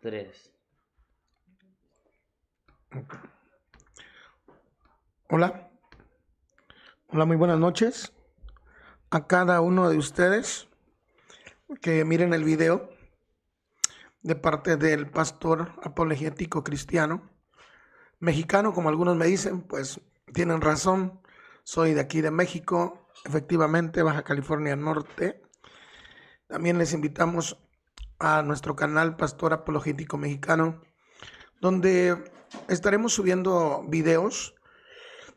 Tres. Hola, hola, muy buenas noches a cada uno de ustedes que miren el video de parte del pastor apologético cristiano mexicano, como algunos me dicen, pues tienen razón. Soy de aquí de México, efectivamente, Baja California Norte. También les invitamos a nuestro canal Pastor Apologético Mexicano, donde estaremos subiendo videos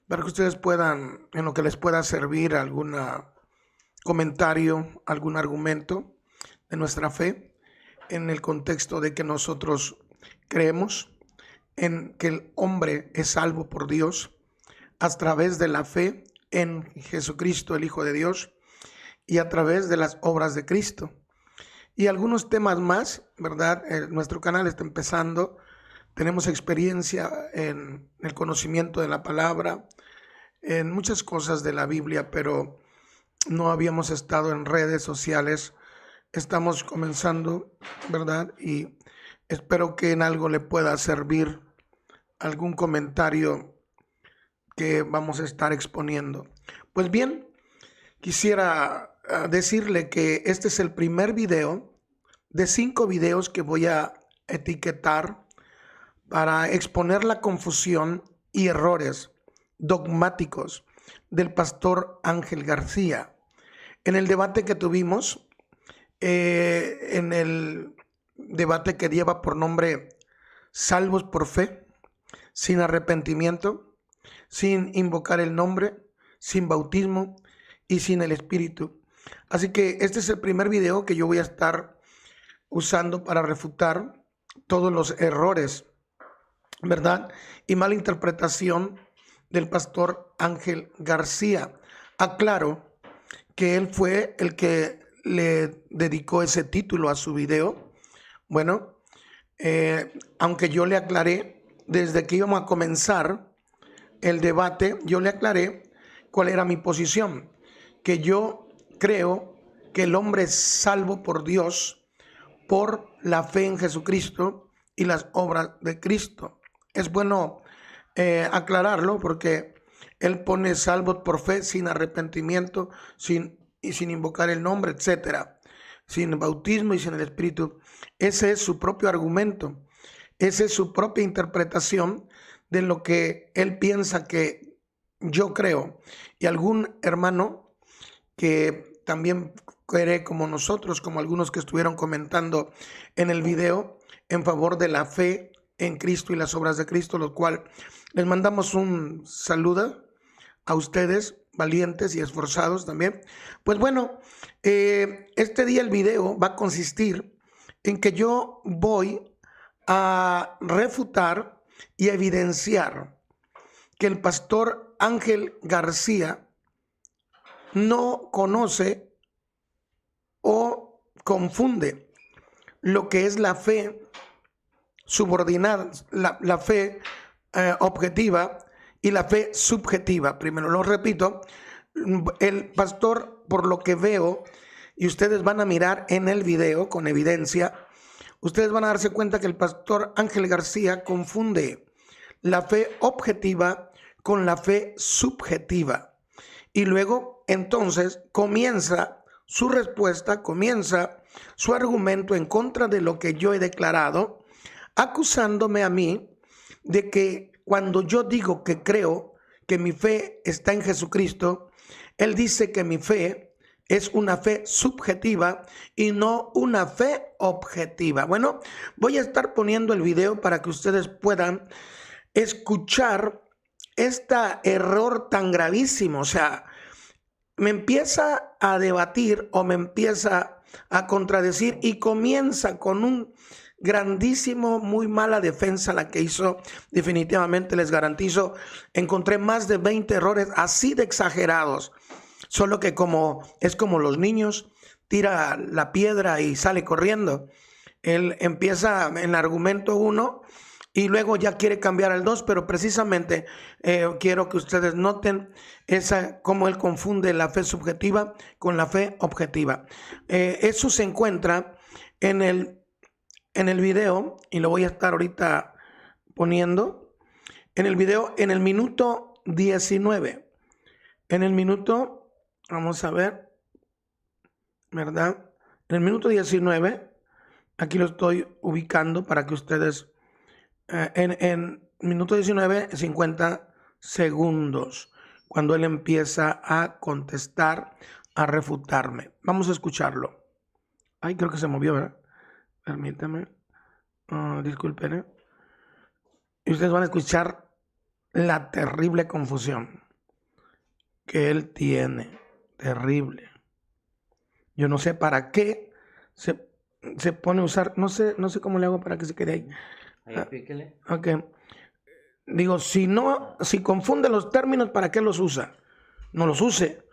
para que ustedes puedan, en lo que les pueda servir, algún comentario, algún argumento de nuestra fe, en el contexto de que nosotros creemos en que el hombre es salvo por Dios a través de la fe en Jesucristo, el Hijo de Dios, y a través de las obras de Cristo. Y algunos temas más, ¿verdad? Nuestro canal está empezando. Tenemos experiencia en el conocimiento de la palabra, en muchas cosas de la Biblia, pero no habíamos estado en redes sociales. Estamos comenzando, ¿verdad? Y espero que en algo le pueda servir algún comentario que vamos a estar exponiendo. Pues bien, quisiera decirle que este es el primer video de 5 videos que voy a etiquetar para exponer la confusión y errores dogmáticos del pastor Ángel García. En el debate que tuvimos, en el debate que lleva por nombre Salvos por Fe, sin arrepentimiento, sin invocar el nombre, sin bautismo y sin el Espíritu. Así que este es el primer video que yo voy a estar usando para refutar todos los errores, ¿verdad? Y mala interpretación del pastor Ángel García. Aclaro que él fue el que le dedicó ese título a su video. Bueno, aunque yo le aclaré desde que íbamos a comenzar el debate, yo le aclaré cuál era mi posición, que yo creo que el hombre es salvo por Dios por la fe en Jesucristo y las obras de Cristo. Es bueno aclararlo porque él pone salvos por fe sin arrepentimiento, sin invocar el nombre, etcétera, sin bautismo y sin el Espíritu. Ese es su propio argumento, esa es su propia interpretación de lo que él piensa que yo creo. Y algún hermano que también cree como nosotros, como algunos que estuvieron comentando en el video en favor de la fe en Cristo y las obras de Cristo, lo cual les mandamos un saludo a ustedes, valientes y esforzados también. Pues bueno, este día el video va a consistir en que yo voy a refutar y evidenciar que el pastor Ángel García no conoce o confunde lo que es la fe subordinada, la fe objetiva y la fe subjetiva. Primero lo repito, el pastor, por lo que veo, y ustedes van a mirar en el video con evidencia, ustedes van a darse cuenta que el pastor Ángel García confunde la fe objetiva con la fe subjetiva. Y luego, entonces, comienza su respuesta, comienza su argumento en contra de lo que yo he declarado, acusándome a mí de que cuando yo digo que creo que mi fe está en Jesucristo, él dice que mi fe es una fe subjetiva y no una fe objetiva. Bueno, voy a estar poniendo el video para que ustedes puedan escuchar este error tan gravísimo. O sea, me empieza a debatir o me empieza a contradecir y comienza con un grandísimo, muy mala defensa la que hizo. Definitivamente les garantizo, encontré más de 20 errores así de exagerados, solo que como es como los niños, tira la piedra y sale corriendo. Él empieza en el argumento 1 y luego ya quiere cambiar al 2, pero precisamente quiero que ustedes noten cómo él confunde la fe subjetiva con la fe objetiva. Eso se encuentra en el en el video, y lo voy a estar ahorita poniendo, en el video, en el minuto 19. En el minuto, vamos a ver, ¿verdad? En el minuto 19, aquí lo estoy ubicando para que ustedes, en minuto 19, 50 segundos, cuando él empieza a contestar, a refutarme. Vamos a escucharlo. Ay, creo que se movió, ¿verdad? Permítame. Disculpen, ¿eh? Y ustedes van a escuchar la terrible confusión que él tiene. Terrible. Yo no sé para qué se pone a usar, no sé cómo le hago para que se quede ahí. Ahí píquele. Ok. Digo, si confunde los términos, ¿para qué los usa? No los use.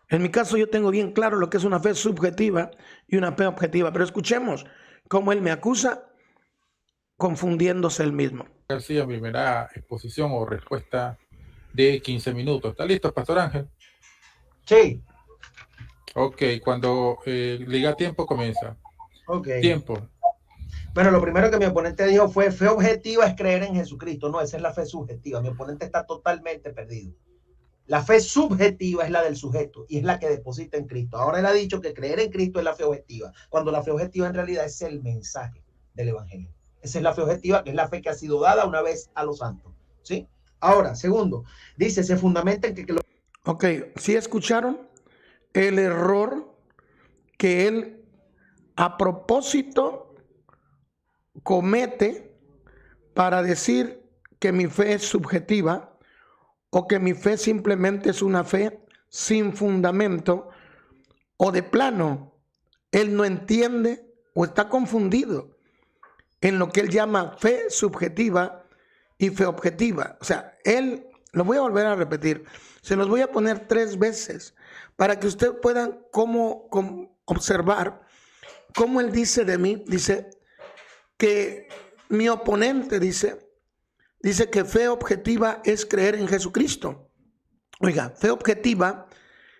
En mi caso yo tengo bien claro lo que es una fe subjetiva y una fe objetiva. Pero escuchemos cómo él me acusa confundiéndose él mismo. García, primera exposición o respuesta de 15 minutos. ¿Está listo, Pastor Ángel? Sí. Ok, cuando le diga tiempo, comienza. Ok. Tiempo. Bueno, lo primero que mi oponente dijo fue: fe objetiva es creer en Jesucristo. No, esa es la fe subjetiva. Mi oponente está totalmente perdido. La fe subjetiva es la del sujeto y es la que deposita en Cristo. Ahora él ha dicho que creer en Cristo es la fe objetiva, cuando la fe objetiva en realidad es el mensaje del evangelio. Esa es la fe objetiva, que es la fe que ha sido dada una vez a los santos, ¿sí? Ahora, segundo, dice, se fundamenta en que Ok, ¿sí escucharon el error que él a propósito comete para decir que mi fe es subjetiva o que mi fe simplemente es una fe sin fundamento, o de plano él no entiende o está confundido en lo que él llama fe subjetiva y fe objetiva? O sea, él, lo voy a volver a repetir, se los voy a poner 3 veces para que ustedes puedan observar cómo él dice de mí. Dice que mi oponente dice que fe objetiva es creer en Jesucristo. Oiga, fe objetiva,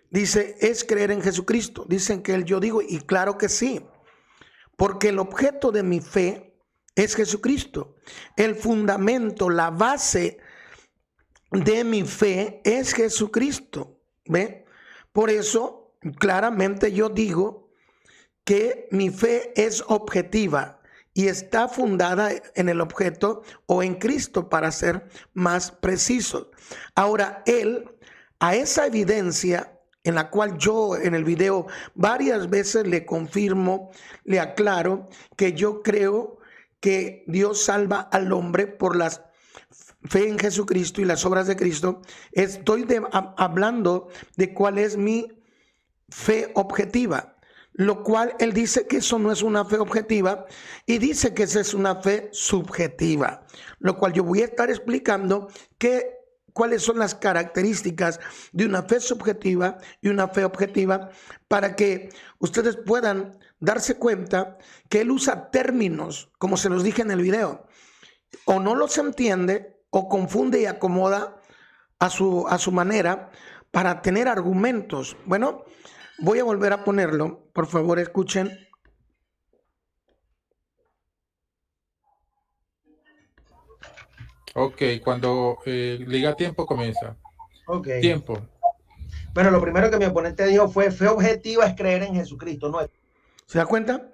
dice, es creer en Jesucristo. Dicen que yo digo, y claro que sí, porque el objeto de mi fe es Jesucristo. El fundamento, la base de mi fe es Jesucristo. ¿Ve? Por eso, claramente yo digo que mi fe es objetiva y está fundada en el objeto o en Cristo, para ser más precisos. Ahora, él, a esa evidencia en la cual yo en el video varias veces le confirmo, le aclaro que yo creo que Dios salva al hombre por la fe en Jesucristo y las obras de Cristo, estoy hablando de cuál es mi fe objetiva. Lo cual él dice que eso no es una fe objetiva y dice que esa es una fe subjetiva. Lo cual yo voy a estar explicando cuáles son las características de una fe subjetiva y una fe objetiva, para que ustedes puedan darse cuenta que él usa términos, como se los dije en el video, o no los entiende o confunde y acomoda a su manera para tener argumentos. Bueno, voy a volver a ponerlo. Por favor, escuchen. Ok, cuando le diga tiempo, comienza. Ok. Tiempo. Bueno, lo primero que mi oponente dijo fue: fe objetiva es creer en Jesucristo. No. ¿Se da cuenta?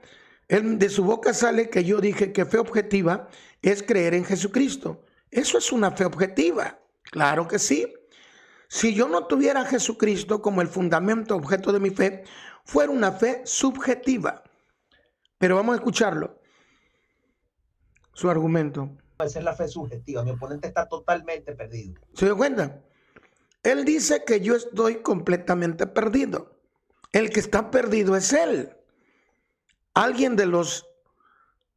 De su boca sale que yo dije que fe objetiva es creer en Jesucristo. Eso es una fe objetiva. Claro que sí. Si yo no tuviera a Jesucristo como el fundamento, objeto de mi fe, fuera una fe subjetiva. Pero vamos a escucharlo. Su argumento. Esa es la fe subjetiva. Mi oponente está totalmente perdido. ¿Se dio cuenta? Él dice que yo estoy completamente perdido. El que está perdido es él. Alguien de los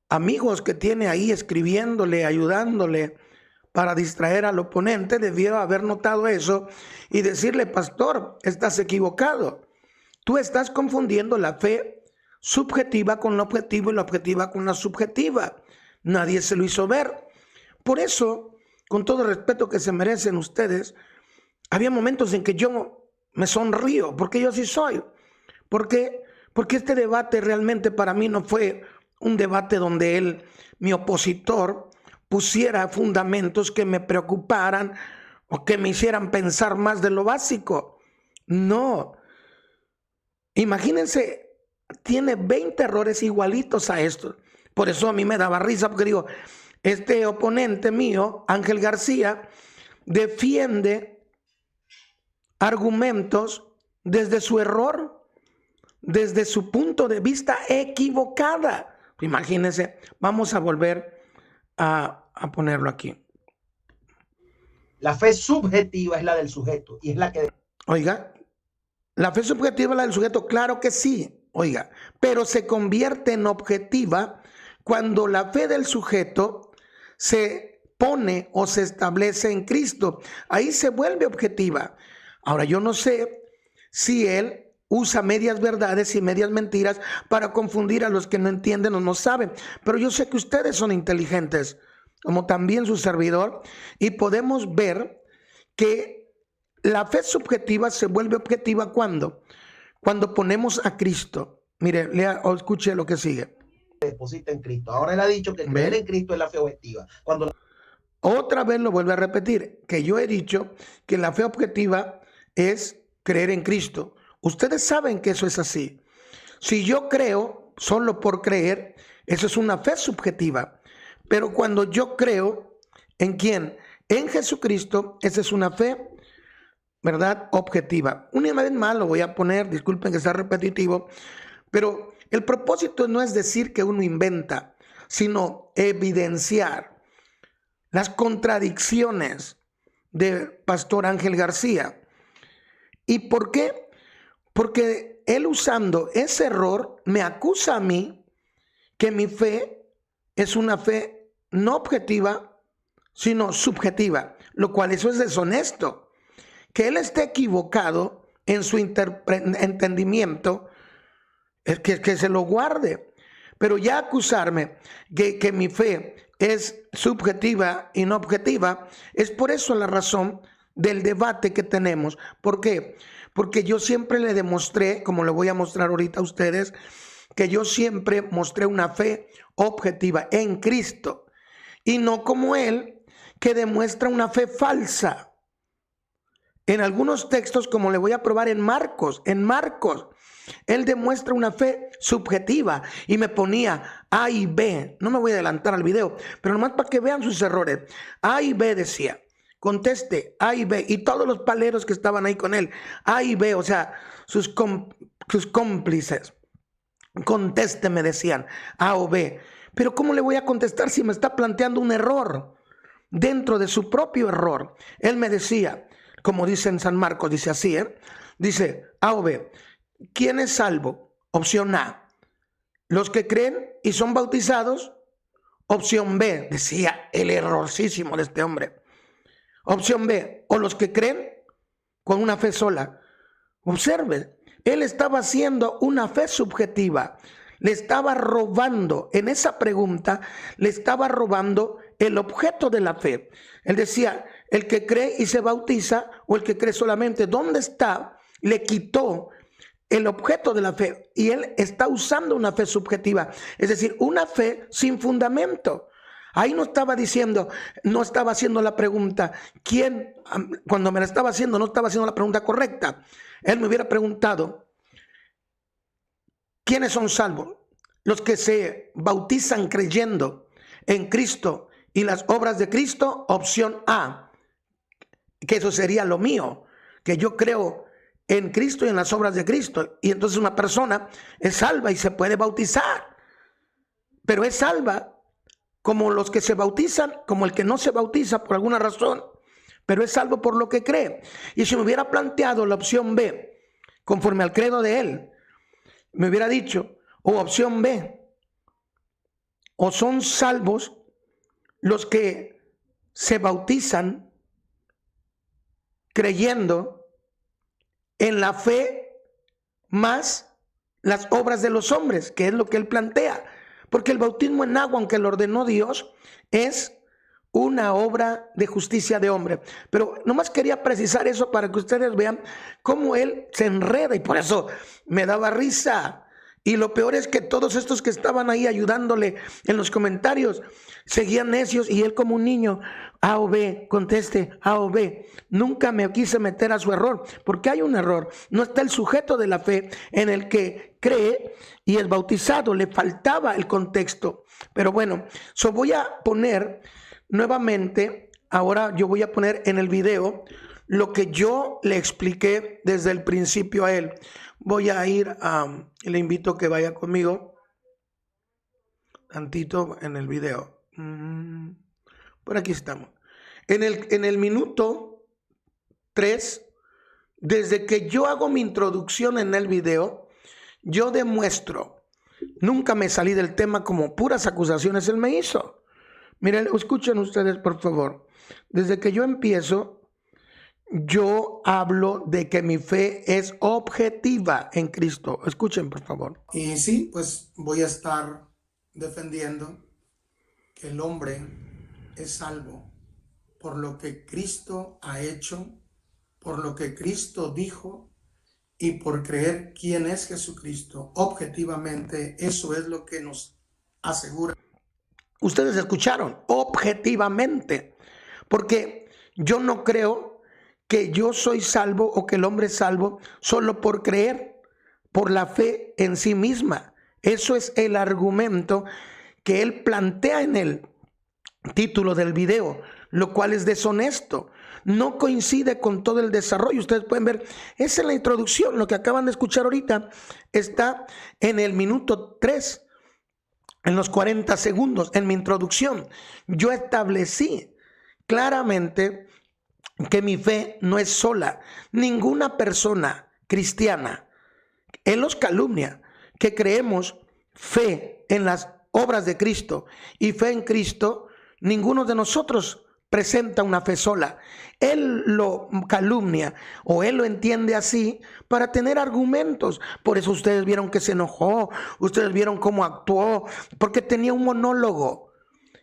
amigos que tiene ahí escribiéndole, ayudándole para distraer al oponente, debió haber notado eso y decirle: pastor, estás equivocado. Tú estás confundiendo la fe subjetiva con lo objetivo y la objetiva con la subjetiva. Nadie se lo hizo ver. Por eso, con todo el respeto que se merecen ustedes, había momentos en que yo me sonrío, porque yo así soy. Porque este debate realmente para mí no fue un debate donde él, mi opositor, pusiera fundamentos que me preocuparan o que me hicieran pensar más de lo básico. No. Imagínense, tiene 20 errores igualitos a estos. Por eso a mí me daba risa, porque digo, este oponente mío, Ángel García, defiende argumentos desde su error, desde su punto de vista equivocada. Imagínense, vamos a volver a ponerlo aquí. La fe subjetiva es la del sujeto y es la que... Oiga, la fe subjetiva es la del sujeto, claro que sí, oiga, pero se convierte en objetiva cuando la fe del sujeto se pone o se establece en Cristo. Ahí se vuelve objetiva. Ahora, yo no sé si él usa medias verdades y medias mentiras para confundir a los que no entienden o no saben, pero yo sé que ustedes son inteligentes, como también su servidor, y podemos ver que la fe subjetiva se vuelve objetiva cuando ponemos a Cristo. Mire, lea o escuche lo que sigue. Deposita en Cristo. Ahora él ha dicho que creer en Cristo es la fe objetiva. Otra vez lo vuelve a repetir, que yo he dicho que la fe objetiva es creer en Cristo. Ustedes saben que eso es así. Si yo creo solo por creer, eso es una fe subjetiva. Pero cuando yo creo, ¿en quién? En Jesucristo, esa es una fe, ¿verdad? Objetiva. Una vez más lo voy a poner, disculpen que sea repetitivo, pero el propósito no es decir que uno inventa, sino evidenciar las contradicciones de Pastor Ángel García. ¿Y por qué? Porque él, usando ese error, me acusa a mí que mi fe es una fe no objetiva, sino subjetiva, lo cual eso es deshonesto. Que él esté equivocado en su entendimiento, que se lo guarde. Pero ya acusarme que mi fe es subjetiva y no objetiva, es por eso la razón del debate que tenemos. ¿Por qué? Porque yo siempre le demostré, como le voy a mostrar ahorita a ustedes, que yo siempre mostré una fe objetiva en Cristo y no como él, que demuestra una fe falsa. En algunos textos, como le voy a probar en Marcos, él demuestra una fe subjetiva y me ponía A y B. No me voy a adelantar al video, pero nomás para que vean sus errores. A y B decía, conteste A y B, y todos los paleros que estaban ahí con él, A y B, o sea, sus cómplices. Conteste, me decían, A o B. Pero ¿cómo le voy a contestar si me está planteando un error dentro de su propio error? Él me decía, como dice en San Marcos, dice así, dice A o B. ¿Quién es salvo? Opción A, los que creen y son bautizados. Opción B, decía el errorcísimo de este hombre. Opción B, o los que creen con una fe sola. Observe, él estaba haciendo una fe subjetiva. Le estaba robando, en esa pregunta, le estaba robando el objeto de la fe. Él decía, el que cree y se bautiza o el que cree solamente. ¿Dónde está? Le quitó el objeto de la fe y él está usando una fe subjetiva, es decir, una fe sin fundamento. Ahí no estaba diciendo, no estaba haciendo la pregunta, ¿quién? Cuando me la estaba haciendo, no estaba haciendo la pregunta correcta. Él me hubiera preguntado, ¿quiénes son salvos? Los que se bautizan creyendo en Cristo y las obras de Cristo. Opción A, que eso sería lo mío, que yo creo en Cristo y en las obras de Cristo. Y entonces una persona es salva y se puede bautizar. Pero es salva como los que se bautizan, como el que no se bautiza por alguna razón. Pero es salvo por lo que cree. Y si me hubiera planteado la opción B, conforme al credo de él, me hubiera dicho, o opción B, o son salvos los que se bautizan creyendo en la fe más las obras de los hombres, que es lo que él plantea. Porque el bautismo en agua, aunque lo ordenó Dios, es una obra de justicia de hombre. Pero nomás quería precisar eso para que ustedes vean cómo él se enreda, y por eso me daba risa. Y lo peor es que todos estos que estaban ahí ayudándole en los comentarios seguían necios y él como un niño, A o B, conteste A o B. Nunca me quise meter a su error, porque hay un error. No está el sujeto de la fe en el que cree y es bautizado. Le faltaba el contexto. Pero bueno, voy a poner nuevamente, ahora yo voy a poner en el video lo que yo le expliqué desde el principio a él. Voy a ir le invito a que vaya conmigo tantito en el video. Por aquí estamos. En el minuto 3, desde que yo hago mi introducción en el video, yo demuestro, nunca me salí del tema, como puras acusaciones él me hizo. Miren, escuchen ustedes por favor. Desde que yo empiezo, yo hablo de que mi fe es objetiva en Cristo. Escuchen, por favor. Y sí, pues voy a estar defendiendo que el hombre es salvo por lo que Cristo ha hecho, por lo que Cristo dijo y por creer quién es Jesucristo. Objetivamente, eso es lo que nos asegura. Ustedes escucharon, objetivamente, porque yo no creo que yo soy salvo o que el hombre es salvo solo por creer, por la fe en sí misma. Eso es el argumento que él plantea en el título del video, lo cual es deshonesto. No coincide con todo el desarrollo. Ustedes pueden ver, esa es la introducción. Lo que acaban de escuchar ahorita está en el minuto 3, en los 40 segundos, en mi introducción. Yo establecí claramente que mi fe no es sola. Ninguna persona cristiana, él los calumnia, que creemos fe en las obras de Cristo y fe en Cristo, ninguno de nosotros presenta una fe sola. Él lo calumnia o él lo entiende así para tener argumentos. Por eso ustedes vieron que se enojó, ustedes vieron cómo actuó, porque tenía un monólogo.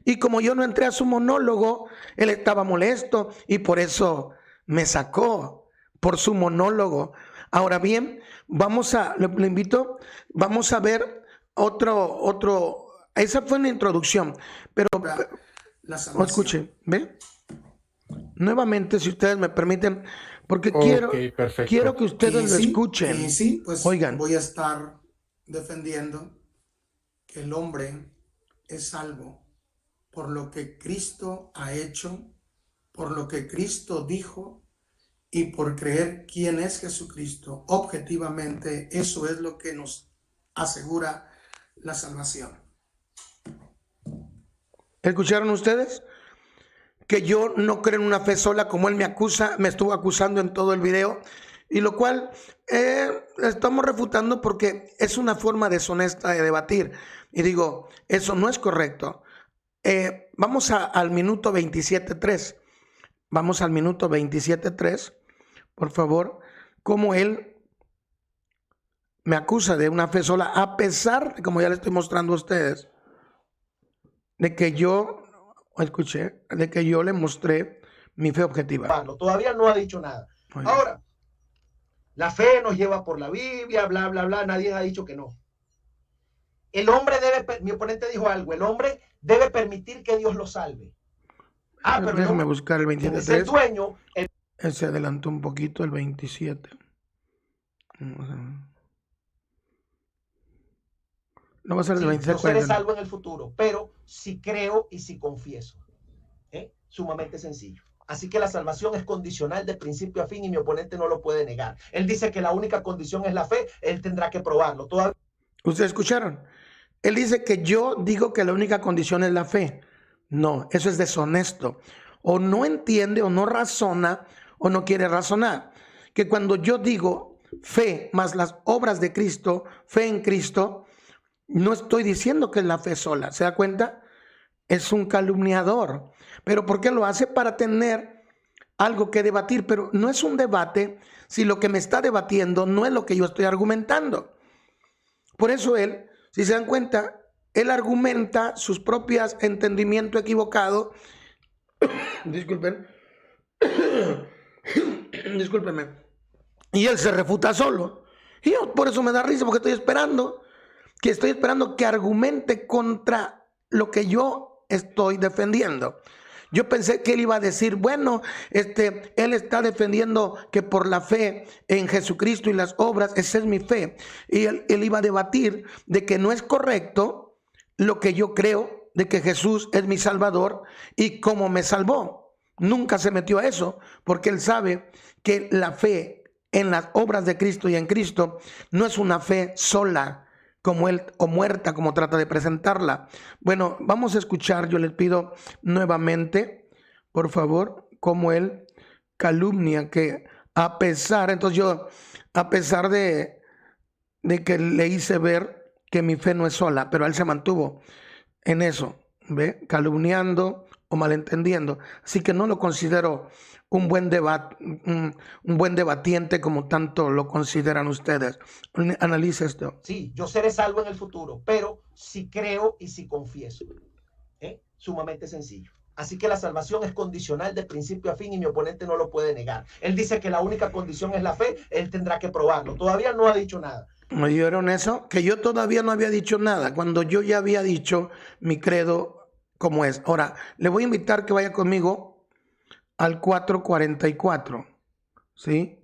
Y como yo no entré a su monólogo, él estaba molesto y por eso me sacó por su monólogo. Ahora bien, le invito, vamos a ver otro. Esa fue una introducción, pero escuche, ¿ve? Nuevamente, si ustedes me permiten, porque quiero que ustedes lo escuchen. Y sí, pues oigan, voy a estar defendiendo que el hombre es salvo por lo que Cristo ha hecho, por lo que Cristo dijo y por creer quién es Jesucristo. Objetivamente, eso es lo que nos asegura la salvación. ¿Escucharon ustedes? Que yo no creo en una fe sola, como él me acusa, me estuvo acusando en todo el video, y lo cual estamos refutando porque es una forma deshonesta de debatir. Y digo, eso no es correcto. Vamos al minuto 27.3. Vamos al minuto 27.3, por favor. Como él me acusa de una fe sola, a pesar de, como ya le estoy mostrando a ustedes, de que yo le mostré mi fe objetiva. Todavía no ha dicho nada. Ahora, la fe nos lleva por la Biblia, bla, bla, bla. Nadie ha dicho que no. El hombre debe, mi oponente dijo algo, el hombre debe permitir que Dios lo salve. Pero déjame buscar el 27.3. El dueño. Él se adelantó un poquito, el 27. No va a ser el 27. Yo seré salvo en el futuro, pero si creo y si confieso. Sumamente sencillo. Así que la salvación es condicional de principio a fin y mi oponente no lo puede negar. Él dice que la única condición es la fe, él tendrá que probarlo. ¿Ustedes escucharon? Él dice que yo digo que la única condición es la fe. No, eso es deshonesto. O no entiende, o no razona, o no quiere razonar. Que cuando yo digo fe más las obras de Cristo, fe en Cristo, no estoy diciendo que es la fe sola. ¿Se da cuenta? Es un calumniador. ¿Pero por qué lo hace? Para tener algo que debatir. Pero no es un debate si lo que me está debatiendo no es lo que yo estoy argumentando. Por eso él, si se dan cuenta, él argumenta sus propios entendimientos equivocados. Disculpen. Discúlpenme. Y él se refuta solo. Y yo por eso me da risa, porque estoy esperando que estoy esperando que argumente contra lo que yo estoy defendiendo. Yo pensé que él iba a decir, bueno, él está defendiendo que por la fe en Jesucristo y las obras, esa es mi fe. Y él iba a debatir de que no es correcto lo que yo creo, de que Jesús es mi Salvador y cómo me salvó. Nunca se metió a eso, porque él sabe que la fe en las obras de Cristo y en Cristo no es una fe sola, como él, o muerta, como trata de presentarla. Bueno, vamos a escuchar, yo les pido nuevamente, por favor, cómo él calumnia que a pesar de que le hice ver que mi fe no es sola, pero él se mantuvo en eso, ¿ve? Calumniando o malentendiendo. Así que no lo considero un buen debatiente como tanto lo consideran ustedes. Analice esto. Sí, yo seré salvo en el futuro, pero si creo y si confieso. Sumamente sencillo. Así que la salvación es condicional de principio a fin y mi oponente no lo puede negar. Él dice que la única condición es la fe, él tendrá que probarlo. Todavía no ha dicho nada. ¿Me oyeron eso? Que yo todavía no había dicho nada, cuando yo ya había dicho mi credo como es. Ahora, le voy a invitar que vaya conmigo al 4:44, ¿sí?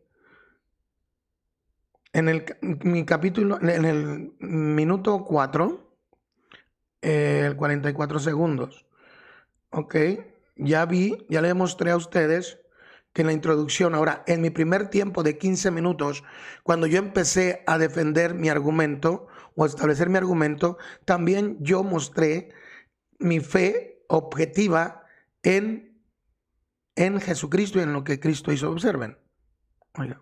Mi capítulo, en el minuto 4, el 44 segundos. Ok, ya le mostré a ustedes que en la introducción, ahora, en mi primer tiempo de 15 minutos, cuando yo empecé a defender mi argumento o a establecer mi argumento, también yo mostré mi fe objetiva en Jesucristo y en lo que Cristo hizo. Observen. Oiga.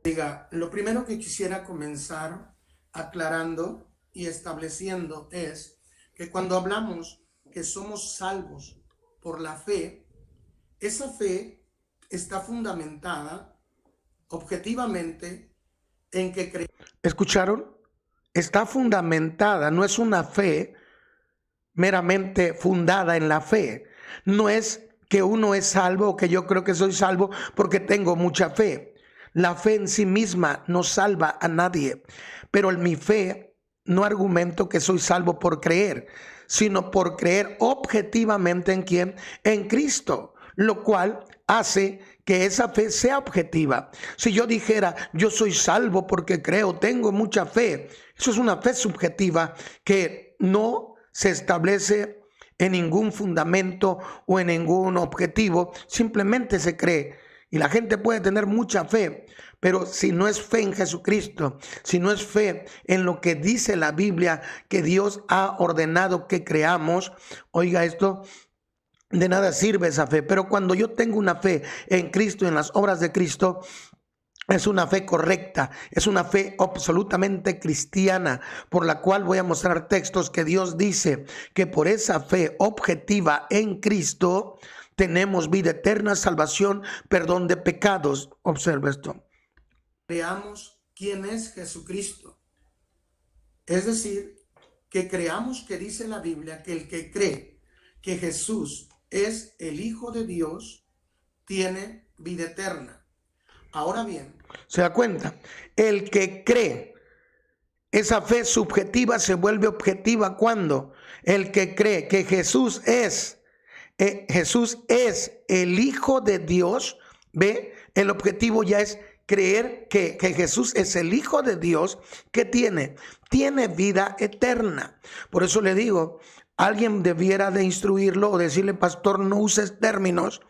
Diga, lo primero que quisiera comenzar aclarando y estableciendo es que cuando hablamos que somos salvos por la fe, esa fe está fundamentada objetivamente en que creemos. ¿Escucharon? Está fundamentada, no es una fe meramente fundada en la fe. No es que uno es salvo o que yo creo que soy salvo porque tengo mucha fe. La fe en sí misma no salva a nadie, pero en mi fe no argumento que soy salvo por creer, sino por creer objetivamente ¿en quién? En Cristo, lo cual hace que esa fe sea objetiva. Si yo dijera, yo soy salvo porque creo, tengo mucha fe, eso es una fe subjetiva que no se establece en ningún fundamento o en ningún objetivo, simplemente se cree. Y la gente puede tener mucha fe, pero si no es fe en Jesucristo, si no es fe en lo que dice la Biblia, que Dios ha ordenado que creamos, oiga esto, de nada sirve esa fe. Pero cuando yo tengo una fe en Cristo, en las obras de Cristo, es una fe correcta, es una fe absolutamente cristiana, por la cual voy a mostrar textos que Dios dice que por esa fe objetiva en Cristo tenemos vida eterna, salvación, perdón de pecados. Observa esto. Veamos quién es Jesucristo. Es decir, que creamos que dice la Biblia que el que cree que Jesús es el Hijo de Dios tiene vida eterna. Ahora bien, ¿se da cuenta? El que cree, esa fe subjetiva se vuelve objetiva cuando el que cree que Jesús es el Hijo de Dios, ¿ve? El objetivo ya es creer que Jesús es el Hijo de Dios, que tiene vida eterna. Por eso le digo, alguien debiera de instruirlo o decirle, pastor, no uses términos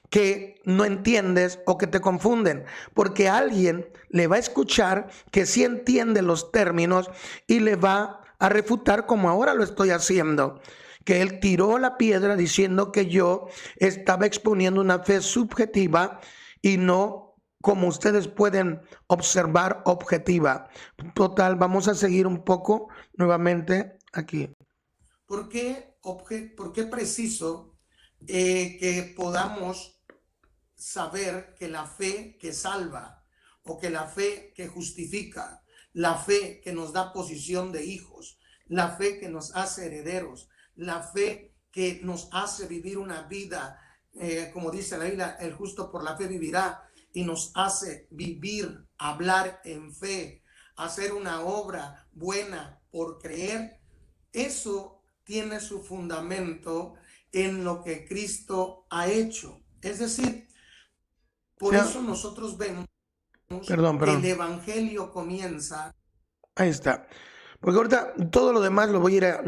que no entiendes o que te confunden, porque alguien le va a escuchar que sí entiende los términos y le va a refutar como ahora lo estoy haciendo, que él tiró la piedra diciendo que yo estaba exponiendo una fe subjetiva y no, como ustedes pueden observar, objetiva. Total, vamos a seguir un poco nuevamente aquí. ¿Por qué preciso que podamos saber que la fe que salva o que la fe que justifica, la fe que nos da posición de hijos, la fe que nos hace herederos, la fe que nos hace vivir una vida, como dice la Biblia, el justo por la fe vivirá, y nos hace vivir, hablar en fe, hacer una obra buena por creer, eso tiene su fundamento en lo que Cristo ha hecho. Es decir, por eso nosotros vemos que el evangelio comienza. Ahí está. Porque ahorita todo lo demás lo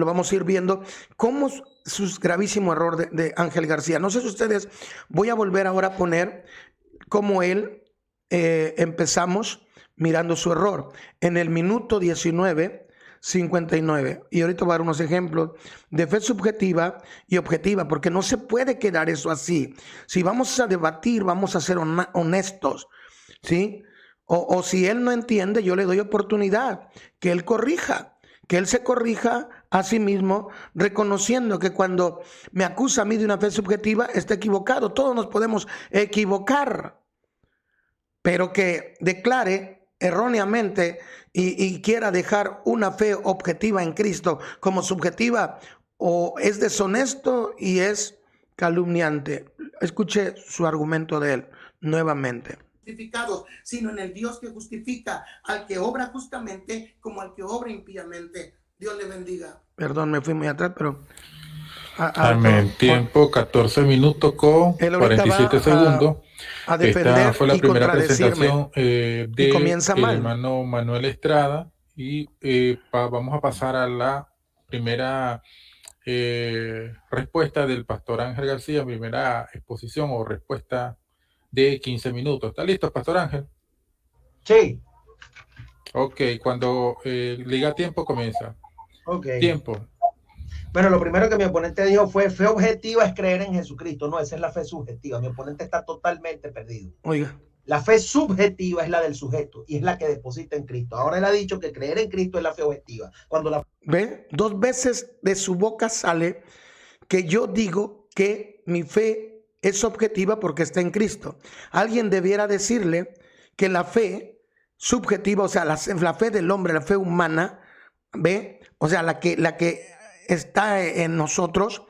vamos a ir viendo. Como su gravísimo error de Ángel García. No sé si ustedes, voy a volver ahora a poner cómo él empezamos mirando su error. En el minuto 19:59. Y ahorita voy a dar unos ejemplos de fe subjetiva y objetiva, porque no se puede quedar eso así. Si vamos a debatir, vamos a ser honestos, ¿sí? O si él no entiende, yo le doy oportunidad que él corrija, que él se corrija a sí mismo, reconociendo que cuando me acusa a mí de una fe subjetiva, está equivocado. Todos nos podemos equivocar, pero que declare erróneamente y quiera dejar una fe objetiva en Cristo como subjetiva, o es deshonesto y es calumniante. Escuche su argumento de él nuevamente. Justificados, sino en el Dios que justifica al que obra justamente como al que obra impíamente. Dios le bendiga. Perdón, me fui muy atrás, pero... Amén. Tiempo 14 minutos con 47 segundos. A defender. Esta fue la primera presentación comienza del hermano Manuel Estrada y vamos a pasar a la primera respuesta del pastor Ángel García, primera exposición o respuesta de 15 minutos. ¿Está listo, pastor Ángel? Sí. Ok, cuando diga tiempo comienza. Ok. Tiempo. Bueno, lo primero que mi oponente dijo fue: fe objetiva es creer en Jesucristo. No, esa es la fe subjetiva. Mi oponente está totalmente perdido. Oiga. La fe subjetiva es la del sujeto y es la que deposita en Cristo. Ahora él ha dicho que creer en Cristo es la fe objetiva. Cuando la... ¿Ve? 2 veces de su boca sale que yo digo que mi fe es objetiva porque está en Cristo. Alguien debiera decirle que la fe subjetiva, o sea, la fe del hombre, la fe humana, ¿ve? O sea, la que está en nosotros,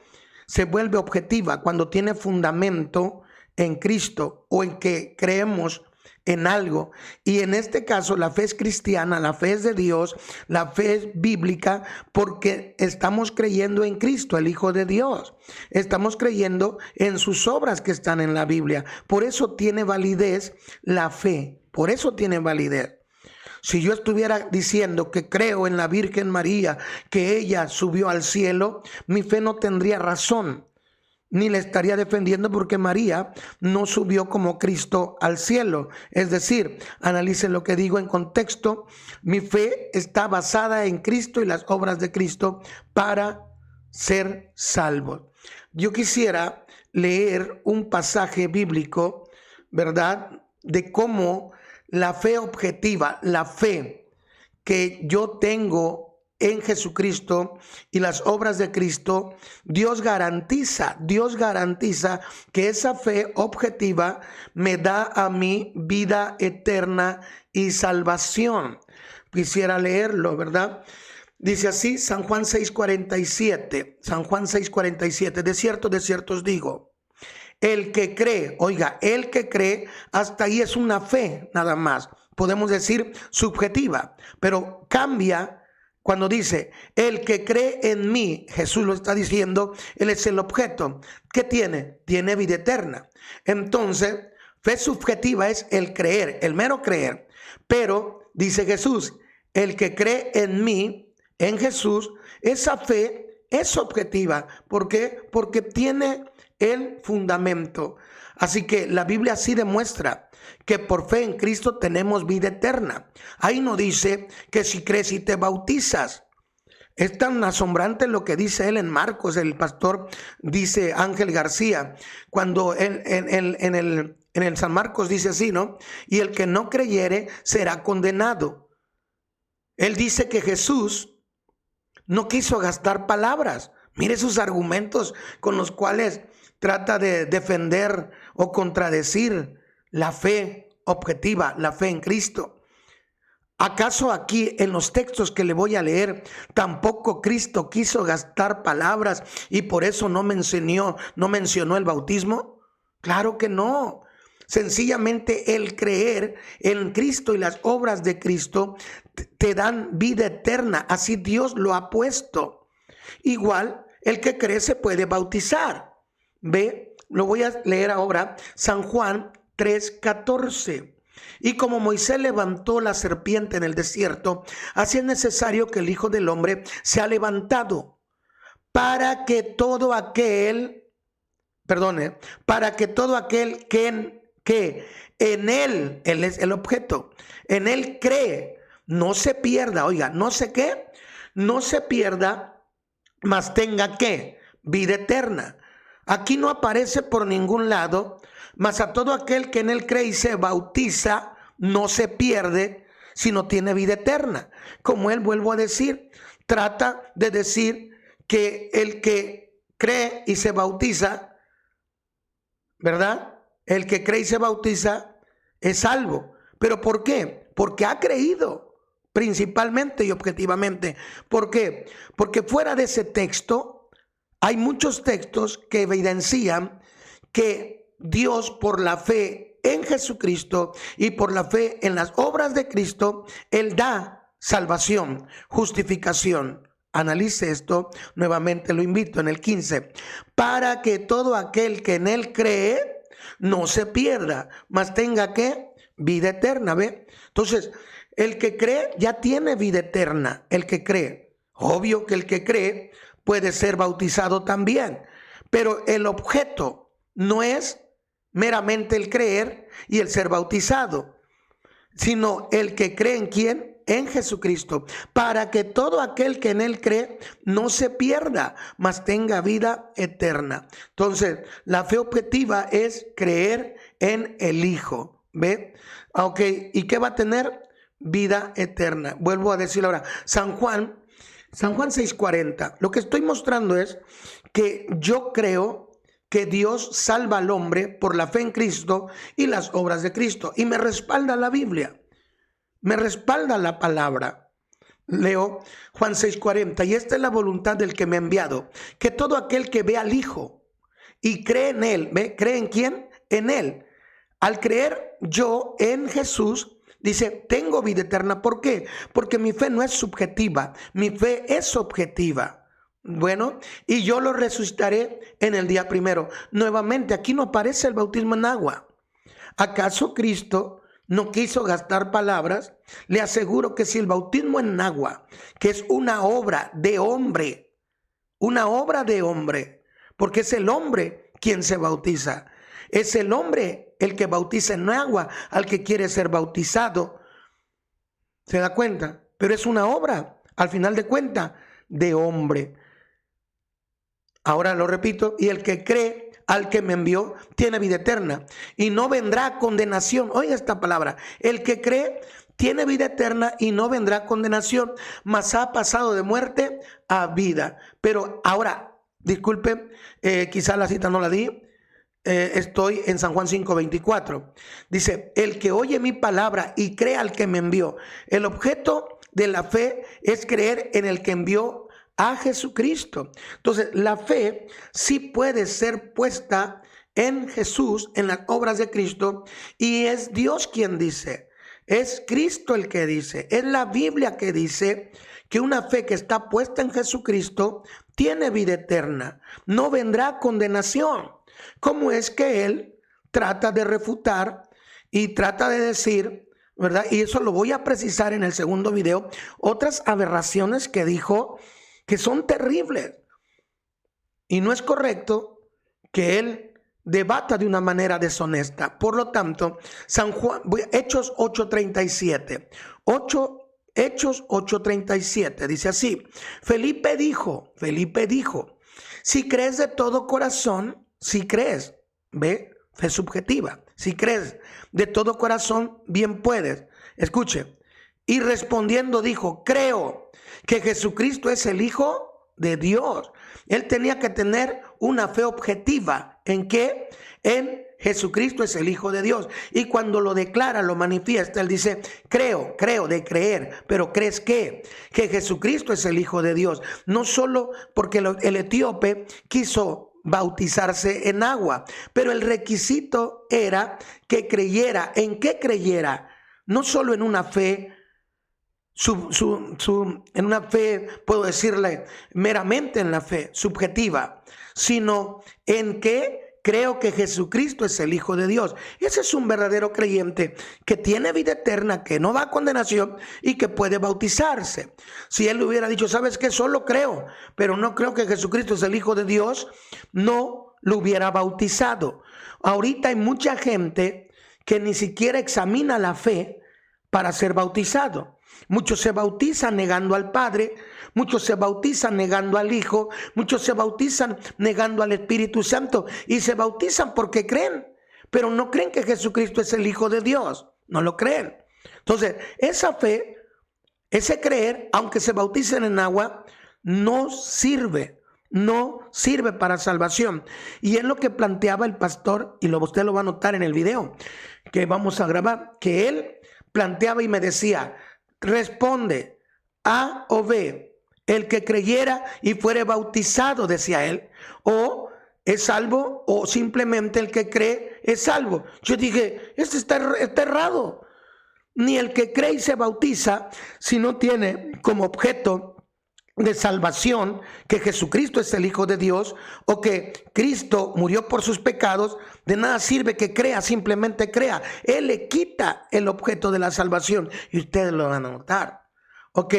se vuelve objetiva cuando tiene fundamento en Cristo o en que creemos en algo. Y en este caso la fe es cristiana, la fe es de Dios, la fe es bíblica, porque estamos creyendo en Cristo, el Hijo de Dios. Estamos creyendo en sus obras que están en la Biblia. Por eso tiene validez la fe, por eso tiene validez. Si yo estuviera diciendo que creo en la Virgen María, que ella subió al cielo, mi fe no tendría razón, ni le estaría defendiendo, porque María no subió como Cristo al cielo. Es decir, analicen lo que digo en contexto. Mi fe está basada en Cristo y las obras de Cristo para ser salvos. Yo quisiera leer un pasaje bíblico, ¿verdad?, de cómo la fe objetiva, la fe que yo tengo en Jesucristo y las obras de Cristo, Dios garantiza que esa fe objetiva me da a mí vida eterna y salvación. Quisiera leerlo, ¿verdad? Dice así, San Juan 6:47, San Juan 6:47, de cierto os digo, el que cree, oiga, el que cree, hasta ahí es una fe nada más, podemos decir subjetiva, pero cambia cuando dice, el que cree en mí, Jesús lo está diciendo, él es el objeto. ¿Qué tiene? Tiene vida eterna. Entonces, fe subjetiva es el creer, el mero creer. Pero, dice Jesús, el que cree en mí, en Jesús, esa fe es objetiva. ¿Por qué? Porque tiene el fundamento. Así que la Biblia sí demuestra que por fe en Cristo tenemos vida eterna. Ahí no dice que si crees y te bautizas. Es tan asombrante lo que dice él en Marcos, el pastor dice Ángel García, cuando en el San Marcos dice así, ¿no? Y el que no creyere será condenado. Él dice que Jesús no quiso gastar palabras. Mire sus argumentos con los cuales trata de defender o contradecir la fe objetiva, la fe en Cristo. ¿Acaso aquí en los textos que le voy a leer tampoco Cristo quiso gastar palabras y por eso no mencionó el bautismo? Claro que no. Sencillamente el creer en Cristo y las obras de Cristo te dan vida eterna. Así Dios lo ha puesto. Igual, el que cree se puede bautizar. Ve, lo voy a leer ahora, San Juan 3:14. Y como Moisés levantó la serpiente en el desierto, así es necesario que el Hijo del Hombre sea levantado para que todo aquel, que en él es el objeto, en él cree, no se pierda, oiga, no sé qué, no se pierda, mas tenga ¿qué? Vida eterna. Aquí no aparece por ningún lado, mas a todo aquel que en él cree y se bautiza, no se pierde, sino tiene vida eterna. Como él, vuelvo a decir, trata de decir que el que cree y se bautiza, ¿verdad? El que cree y se bautiza es salvo. ¿Pero por qué? Porque ha creído principalmente y objetivamente. ¿Por qué? Porque fuera de ese texto hay muchos textos que evidencian que Dios, por la fe en Jesucristo y por la fe en las obras de Cristo, Él da salvación, justificación. Analice esto nuevamente, lo invito en el 15. Para que todo aquel que en Él cree no se pierda, mas tenga ¿qué? Vida eterna, ¿ve? Entonces, el que cree ya tiene vida eterna, el que cree. Obvio que el que cree puede ser bautizado también, pero el objeto no es meramente el creer y el ser bautizado, sino el que cree en ¿quién? En Jesucristo, para que todo aquel que en él cree no se pierda, mas tenga vida eterna. Entonces, la fe objetiva es creer en el Hijo, ¿ve? Ok, ¿y qué va a tener? Vida eterna. Vuelvo a decir ahora, San Juan 6:40. Lo que estoy mostrando es que yo creo que Dios salva al hombre por la fe en Cristo y las obras de Cristo. Y me respalda la Biblia. Me respalda la palabra. Leo Juan 6:40. Y esta es la voluntad del que me ha enviado, que todo aquel que ve al Hijo y cree en Él, ¿ve? ¿Cree en quién? En Él. Al creer yo en Jesús, dice, tengo vida eterna. ¿Por qué? Porque mi fe no es subjetiva, mi fe es objetiva. Bueno, y yo lo resucitaré en el día primero. Nuevamente, aquí no aparece el bautismo en agua. ¿Acaso Cristo no quiso gastar palabras? Le aseguro que si el bautismo en agua, que es una obra de hombre, porque es el hombre quien se bautiza, es el hombre el que bautiza en agua al que quiere ser bautizado. ¿Se da cuenta? Pero es una obra, al final de cuentas, de hombre. Ahora lo repito, y el que cree al que me envió tiene vida eterna y no vendrá a condenación. Oiga esta palabra, el que cree tiene vida eterna y no vendrá a condenación, mas ha pasado de muerte a vida. Pero ahora, disculpe, quizás la cita no la di. Estoy en San Juan 5:24. Dice, el que oye mi palabra y cree al que me envió. El objeto de la fe es creer en el que envió a Jesucristo. Entonces, la fe sí puede ser puesta en Jesús, en las obras de Cristo, y es Dios quien dice, es Cristo el que dice, es la Biblia que dice que una fe que está puesta en Jesucristo tiene vida eterna, no vendrá condenación. ¿Cómo es que él trata de refutar y trata de decir, verdad? Y eso lo voy a precisar en el segundo video, otras aberraciones que dijo que son terribles. Y no es correcto que él debata de una manera deshonesta. Por lo tanto, Hechos 8:37. Hechos 8:37 dice así: Felipe dijo, si crees de todo corazón, si crees, ve, fe subjetiva, si crees de todo corazón, bien puedes. Escuche, y respondiendo dijo, creo que Jesucristo es el Hijo de Dios. Él tenía que tener una fe objetiva. ¿En qué? En Jesucristo es el Hijo de Dios. Y cuando lo declara, lo manifiesta, él dice, creo de creer. Pero ¿crees qué? Que Jesucristo es el Hijo de Dios. No solo porque el etíope quiso bautizarse en agua, pero el requisito era que creyera. ¿En qué creyera? No solo en una fe, en una fe, puedo decirle, meramente en la fe subjetiva, sino en que creo que Jesucristo es el Hijo de Dios. Ese es un verdadero creyente que tiene vida eterna, que no va a condenación y que puede bautizarse. Si él hubiera dicho, ¿sabes qué? Solo creo, pero no creo que Jesucristo es el Hijo de Dios, no lo hubiera bautizado. Ahorita hay mucha gente que ni siquiera examina la fe para ser bautizado. Muchos se bautizan negando al Padre, muchos se bautizan negando al Hijo, muchos se bautizan negando al Espíritu Santo y se bautizan porque creen, pero no creen que Jesucristo es el Hijo de Dios, no lo creen. Entonces, esa fe, ese creer, aunque se bauticen en agua, no sirve para salvación. Y es lo que planteaba el pastor, y usted lo va a notar en el video que vamos a grabar, que él planteaba y me decía, responde A o B, el que creyera y fuere bautizado, decía él, o es salvo, o simplemente el que cree es salvo. Yo dije, esto está errado. Ni el que cree y se bautiza, si no tiene como objeto de salvación que Jesucristo es el Hijo de Dios, o que Cristo murió por sus pecados, de nada sirve que crea, simplemente crea. Él le quita el objeto de la salvación y ustedes lo van a notar. Ok,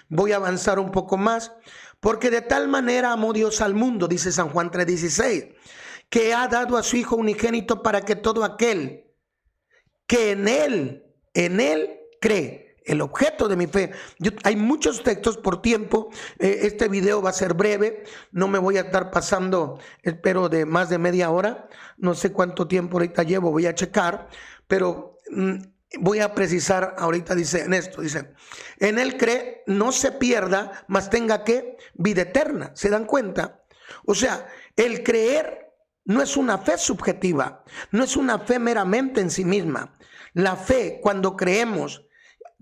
voy a avanzar un poco más. Porque de tal manera amó Dios al mundo, dice San Juan 3:16, que ha dado a su Hijo unigénito para que todo aquel que en él cree. El objeto de mi fe. Hay muchos textos por tiempo. Este video va a ser breve. No me voy a estar pasando, espero, de más de media hora. No sé cuánto tiempo ahorita llevo, voy a checar. Pero voy a precisar ahorita, dice en esto, dice, en él cree, no se pierda, mas tenga ¿qué? Vida eterna. ¿Se dan cuenta? O sea, el creer no es una fe subjetiva, no es una fe meramente en sí misma. La fe, cuando creemos,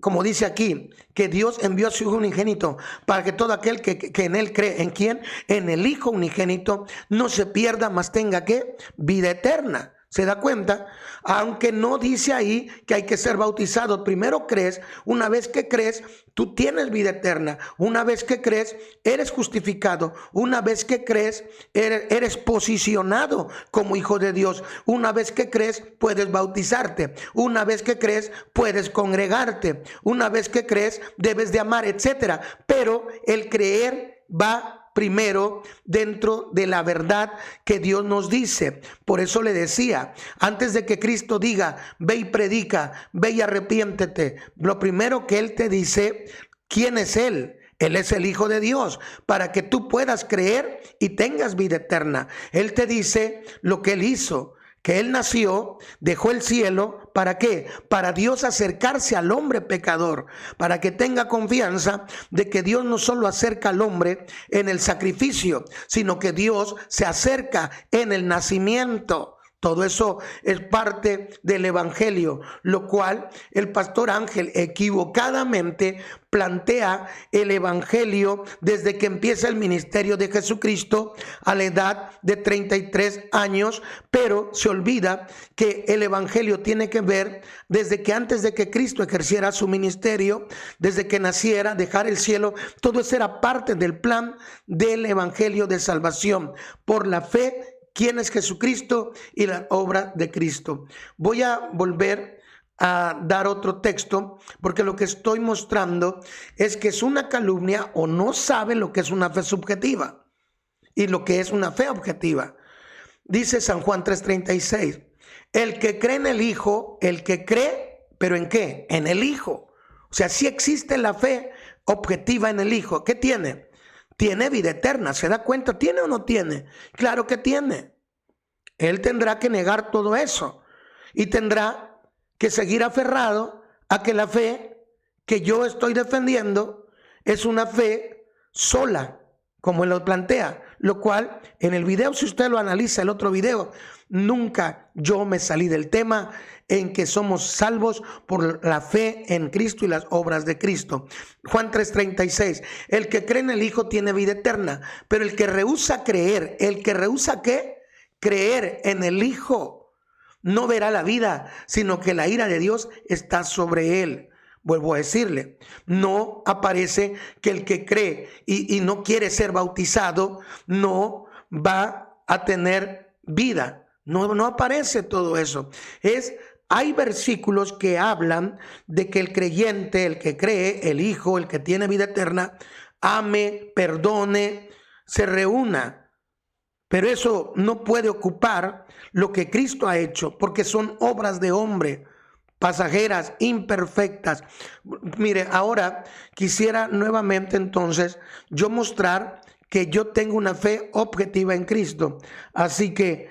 como dice aquí, que Dios envió a su Hijo unigénito para que todo aquel que en él cree, ¿en quién? En el Hijo unigénito, no se pierda, mas tenga ¿qué? Vida eterna. ¿Se da cuenta? Aunque no dice ahí que hay que ser bautizado. Primero crees, una vez que crees, tú tienes vida eterna. Una vez que crees, eres justificado. Una vez que crees, eres posicionado como hijo de Dios. Una vez que crees, puedes bautizarte. Una vez que crees, puedes congregarte. Una vez que crees, debes de amar, etc. Pero el creer va primero dentro de la verdad que Dios nos dice. Por eso le decía, antes de que Cristo diga, ve y predica, ve y arrepiéntete, lo primero que Él te dice, ¿quién es Él? Él es el Hijo de Dios, para que tú puedas creer y tengas vida eterna. Él te dice lo que Él hizo, que Él nació, dejó el cielo, ¿para qué? Para Dios acercarse al hombre pecador, para que tenga confianza de que Dios no solo acerca al hombre en el sacrificio, sino que Dios se acerca en el nacimiento. Todo eso es parte del evangelio, lo cual el pastor Ángel equivocadamente plantea el evangelio desde que empieza el ministerio de Jesucristo a la edad de 33 años, pero se olvida que el evangelio tiene que ver desde que antes de que Cristo ejerciera su ministerio, desde que naciera, dejar el cielo. Todo eso era parte del plan del evangelio de salvación por la fe. ¿Quién es Jesucristo y la obra de Cristo? Voy a volver a dar otro texto porque lo que estoy mostrando es que es una calumnia o no sabe lo que es una fe subjetiva y lo que es una fe objetiva. Dice San Juan 3:36, el que cree en el Hijo, el que cree, ¿pero en qué? En el Hijo. O sea, sí existe la fe objetiva en el Hijo. ¿Qué tiene? Tiene vida eterna. ¿Se da cuenta? ¿Tiene o no tiene? Claro que tiene. Él tendrá que negar todo eso y tendrá que seguir aferrado a que la fe que yo estoy defendiendo es una fe sola, como él lo plantea, lo cual en el video, si usted lo analiza, el otro video, nunca yo me salí del tema en que somos salvos por la fe en Cristo y las obras de Cristo. Juan 3:36, el que cree en el Hijo tiene vida eterna, pero el que rehúsa creer, ¿el que rehúsa qué? Creer en el Hijo, no verá la vida, sino que la ira de Dios está sobre él. Vuelvo a decirle, no aparece que el que cree y no quiere ser bautizado no va a tener vida. No aparece todo eso. Hay versículos que hablan de que el creyente, el que cree, el Hijo, el que tiene vida eterna, ame, perdone, se reúna. Pero eso no puede ocupar lo que Cristo ha hecho, porque son obras de hombre, pasajeras, imperfectas. Mire, ahora quisiera nuevamente entonces yo mostrar que yo tengo una fe objetiva en Cristo. Así que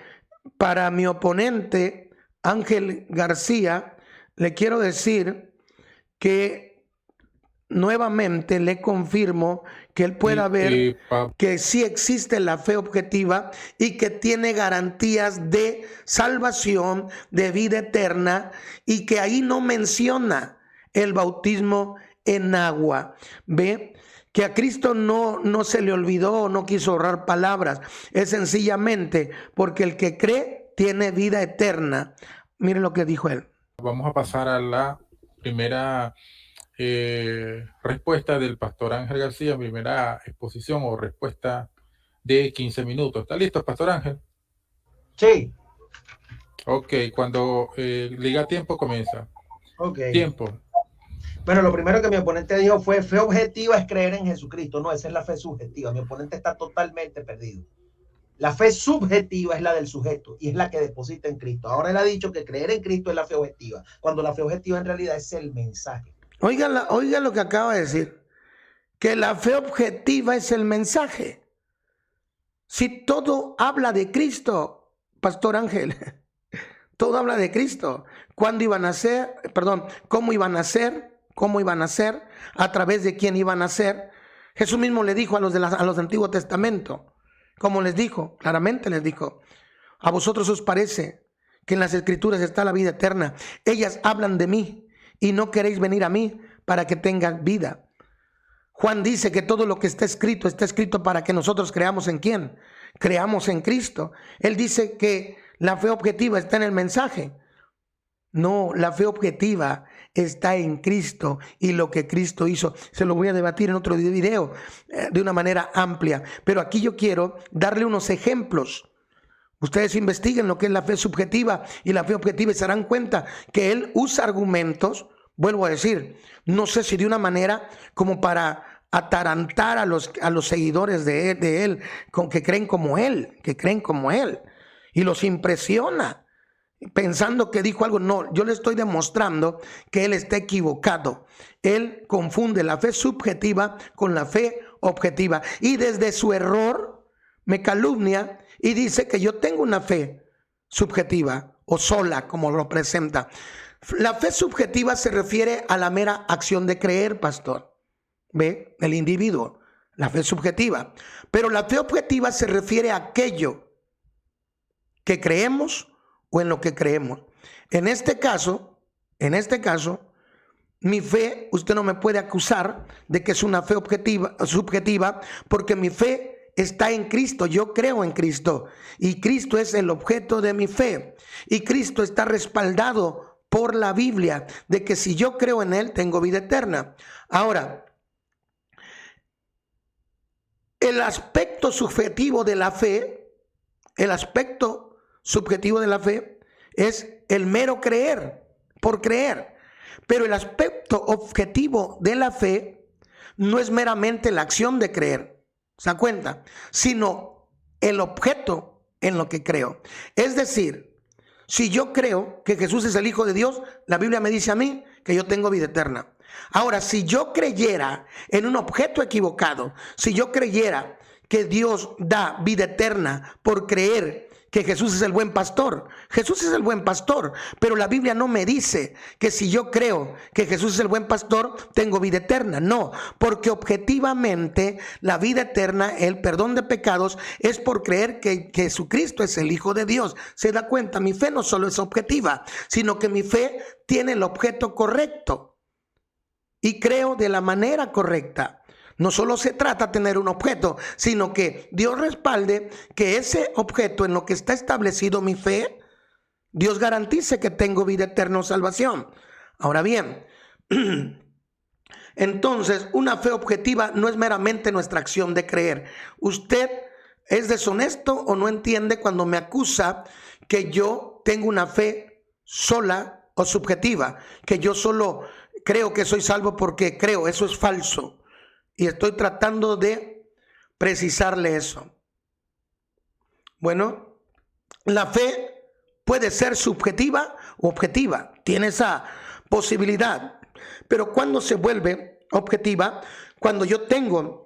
para mi oponente, Ángel García, le quiero decir que nuevamente le confirmo que él pueda ver que sí existe la fe objetiva y que tiene garantías de salvación, de vida eterna, y que ahí no menciona el bautismo en agua. ¿Ve? Que a Cristo no se le olvidó, no quiso ahorrar palabras. Es sencillamente porque el que cree tiene vida eterna. Miren lo que dijo él. Vamos a pasar a la primera respuesta del pastor Ángel García, primera exposición o respuesta de 15 minutos. ¿Está listo, pastor Ángel? Sí. Ok, cuando diga tiempo comienza. Ok. Tiempo. Bueno, lo primero que mi oponente dijo fue: fe objetiva es creer en Jesucristo. No, esa es la fe subjetiva. Mi oponente está totalmente perdido. La fe subjetiva es la del sujeto y es la que deposita en Cristo. Ahora él ha dicho que creer en Cristo es la fe objetiva, cuando la fe objetiva en realidad es el mensaje. Oiga lo que acaba de decir, que la fe objetiva es el mensaje. Si todo habla de Cristo, pastor Ángel, todo habla de Cristo. ¿Cuándo iban a ser? Perdón, ¿cómo iban a ser? ¿Cómo iban a ser? ¿A través de quién iban a ser? Jesús mismo le dijo a los del Antiguo Testamento, como les dijo, claramente les dijo: a vosotros os parece que en las Escrituras está la vida eterna. Ellas hablan de mí y no queréis venir a mí para que tengan vida. Juan dice que todo lo que está escrito para que nosotros creamos en ¿quién? Creamos en Cristo. Él dice que la fe objetiva está en el mensaje. No, la fe objetiva está en Cristo y lo que Cristo hizo. Se lo voy a debatir en otro video de una manera amplia. Pero aquí yo quiero darle unos ejemplos. Ustedes investiguen lo que es la fe subjetiva y la fe objetiva y se darán cuenta que él usa argumentos, vuelvo a decir, no sé si de una manera como para atarantar a los seguidores de él que creen como él, y los impresiona pensando que dijo algo. No, yo le estoy demostrando que él está equivocado. Él confunde la fe subjetiva con la fe objetiva y desde su error me calumnia y dice que yo tengo una fe subjetiva o sola, como lo presenta. La fe subjetiva se refiere a la mera acción de creer, pastor. ¿Ve? El individuo, la fe subjetiva. Pero la fe objetiva se refiere a aquello que creemos o en lo que creemos. En este caso, mi fe, usted no me puede acusar de que es una fe subjetiva, porque mi fe está en Cristo. Yo creo en Cristo y Cristo es el objeto de mi fe y Cristo está respaldado por la Biblia de que si yo creo en él tengo vida eterna. Ahora, el aspecto subjetivo de la fe, es el mero creer, por creer. Pero el aspecto objetivo de la fe no es meramente la acción de creer, ¿se da cuenta? Sino el objeto en lo que creo. Es decir, si yo creo que Jesús es el Hijo de Dios, la Biblia me dice a mí que yo tengo vida eterna. Ahora, si yo creyera en un objeto equivocado, si yo creyera que Dios da vida eterna por creer que Jesús es el buen pastor. Jesús es el buen pastor, pero la Biblia no me dice que si yo creo que Jesús es el buen pastor, tengo vida eterna. No, porque objetivamente la vida eterna, el perdón de pecados, es por creer que Jesucristo es el Hijo de Dios. ¿Se da cuenta? Mi fe no solo es objetiva, sino que mi fe tiene el objeto correcto y creo de la manera correcta. No solo se trata de tener un objeto, sino que Dios respalde que ese objeto en lo que está establecido mi fe, Dios garantice que tengo vida eterna o salvación. Ahora bien, entonces una fe objetiva no es meramente nuestra acción de creer. Usted es deshonesto o no entiende cuando me acusa que yo tengo una fe sola o subjetiva, que yo solo creo que soy salvo porque creo. Eso es falso. Y estoy tratando de precisarle eso. Bueno, la fe puede ser subjetiva o objetiva. Tiene esa posibilidad. Pero cuando se vuelve objetiva, cuando yo tengo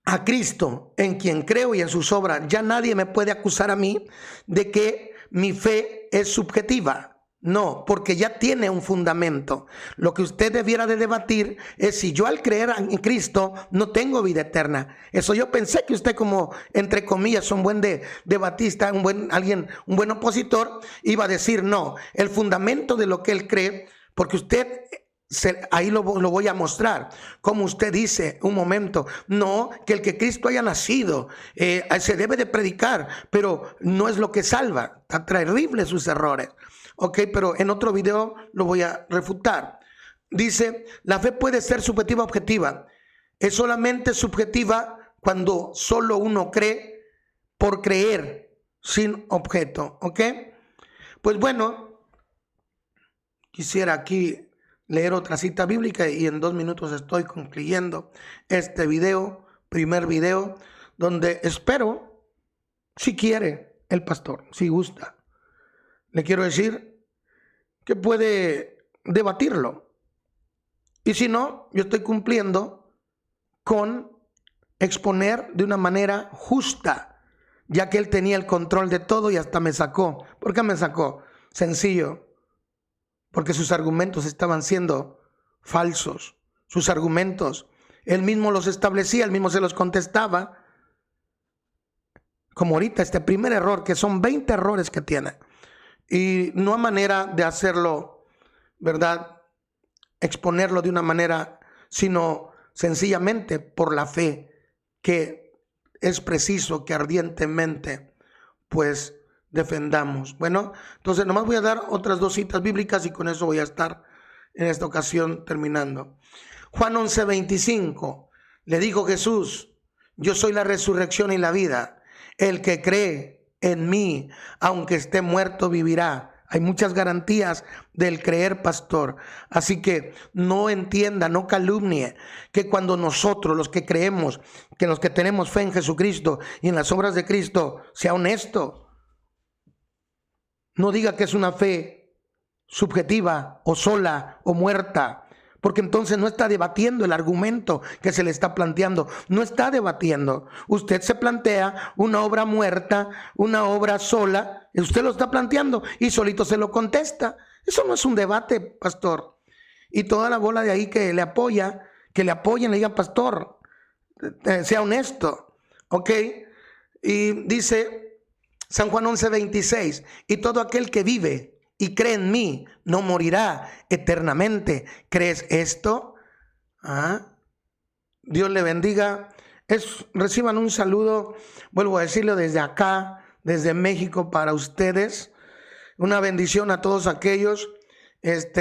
a Cristo en quien creo y en sus obras, ya nadie me puede acusar a mí de que mi fe es subjetiva. No, porque ya tiene un fundamento. Lo que usted debiera de debatir es si yo al creer en Cristo no tengo vida eterna. Eso yo pensé que usted, como entre comillas un buen debatista, un buen opositor, iba a decir no. El fundamento de lo que él cree, porque usted ahí lo voy a mostrar. Como usted dice un momento, no, que el que Cristo haya nacido se debe de predicar, pero no es lo que salva. Está terrible sus errores. Ok, pero en otro video lo voy a refutar. Dice, la fe puede ser subjetiva o objetiva. Es solamente subjetiva cuando solo uno cree por creer, sin objeto. Ok, pues bueno, quisiera aquí leer otra cita bíblica y en 2 minutos estoy concluyendo este video, primer video, donde espero, si quiere el pastor, si gusta, le quiero decir que puede debatirlo. Y si no, yo estoy cumpliendo con exponer de una manera justa, ya que él tenía el control de todo y hasta me sacó. ¿Por qué me sacó? Sencillo, porque sus argumentos estaban siendo falsos. Sus argumentos, él mismo los establecía, él mismo se los contestaba. Como ahorita este primer error, que son 20 errores que tiene. Y no hay manera de hacerlo, ¿verdad? Exponerlo de una manera, sino sencillamente por la fe, que es preciso que ardientemente, pues, defendamos. Bueno, entonces nomás voy a dar otras 2 citas bíblicas y con eso voy a estar en esta ocasión terminando. Juan 11:25, le dijo Jesús, yo soy la resurrección y la vida. El que cree en mí, aunque esté muerto, vivirá. Hay muchas garantías del creer, pastor. Así que no entienda, no calumnie que cuando nosotros, los que creemos, que los que tenemos fe en Jesucristo y en las obras de Cristo, sea honesto. No diga que es una fe subjetiva o sola o muerta, porque entonces no está debatiendo el argumento que se le está planteando. No está debatiendo. Usted se plantea una obra muerta, una obra sola, y usted lo está planteando y solito se lo contesta. Eso no es un debate, pastor. Y toda la bola de ahí que le apoya, que le apoyen, le digan, pastor, sea honesto. ¿Ok? Y dice San Juan 11:26, y todo aquel que vive y cree en mí no morirá eternamente. ¿Crees esto? Dios le bendiga. Reciban un saludo, vuelvo a decirlo desde acá, desde México para ustedes. Una bendición a todos aquellos.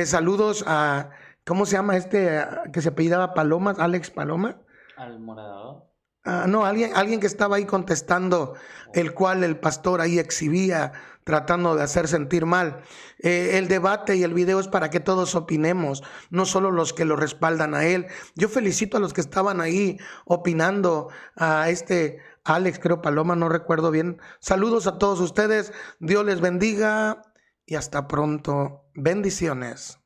Saludos a, ¿cómo se llama que se apellidaba Palomas? Alex Paloma. Al morador. No, alguien que estaba ahí contestando, el cual el pastor ahí exhibía, tratando de hacer sentir mal. El debate y el video es para que todos opinemos, no solo los que lo respaldan a él. Yo felicito a los que estaban ahí opinando, a Alex, creo Paloma, no recuerdo bien. Saludos a todos ustedes, Dios les bendiga y hasta pronto. Bendiciones.